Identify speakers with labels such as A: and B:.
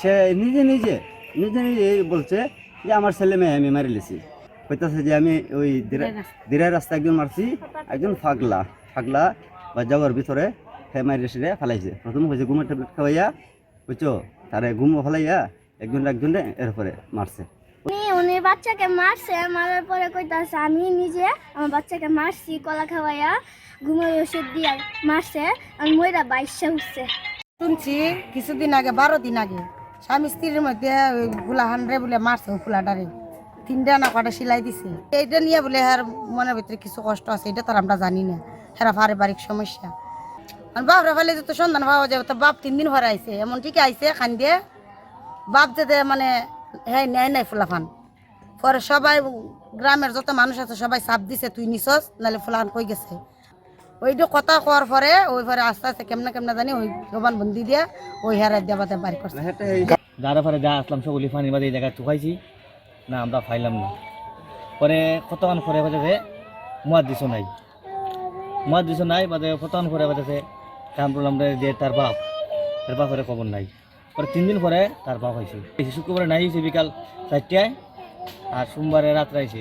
A: সে নিজে নিজে নিজে নিজে বলছে যে আমার ছেলে মেয়ে আমি মারি লেছি, কইতাছে যে আমি ওই দিরাই রাস্তা একজন মারছি, একজন ফাগলা ফাগলা বা যাওয়ার ভিতরে সে মারি রেসে ফেলাইছে। প্রথম হয়েছে ঘুমের ট্যাবলেট খাওয়াইয়া, বুঝছো, তারে ঘুমও ফেলাইয়া একজনে এরপরে মারছে।
B: উনি বাচ্চাকে মারছে, মারার পরে কইতাছে আমি নিজে আমার বাচ্চাকে মারছি, কলা খাওয়াইয়া ঘুমের ওষুধ দিয়া মারছে, আর ময়রা 22 উঠছে।
C: শুনছি কিছুদিন আগে 12 দিন আগে স্বামী স্ত্রীর মধ্যে ওই ফুলাহান রে বলে মারছে, ওই ফুলাটারে 3টা না কটা সেলাই দিছে। এইটা নিয়ে বলে আর মনের ভিতরে কিছু কষ্ট আছে, এটা তো আমরা জানি না, হেরা পারিবারিক সমস্যা। বাপরা ফেলে তো সন্ধান পাওয়া যাবে, তো বাপ 3 দিন ভরে আইছে, এমন ঠিক আইছে খান দিয়ে বাপ যেতে মানে হ্যাঁ নেয় নাই ফুলাফান। পরে সবাই গ্রামের যত মানুষ আছে সবাই চাপ দিছে তুই নিছস, নাহলে ফুলাহান কই গেছে। ওইটা কথা কওয়ার পরে ওই পরে আস্তে আস্তে কেমনে কেমনে জানি ওই জবান বন্দি দিয়ে ওই হেরাই দেবাতে বাড়ি করছে।
D: যারা পরে যা আসলাম সকলি পানির বাদে এই জায়গায় চুকাইছি না, আমরা ফাইলাম না। পরে কতক্ষণ পরে বাজেছে মুয়াদ দিছো নাই বাদে কতক্ষণ পরে বাজেছে কাম করলাম যে তার বাপের খবর নাই। পরে 3 দিন পরে তার বাপ হয়েছে, শুক্রবারে নাই হয়েছে বিকাল 4টায়, আর সোমবারে রাত্রে আইছে।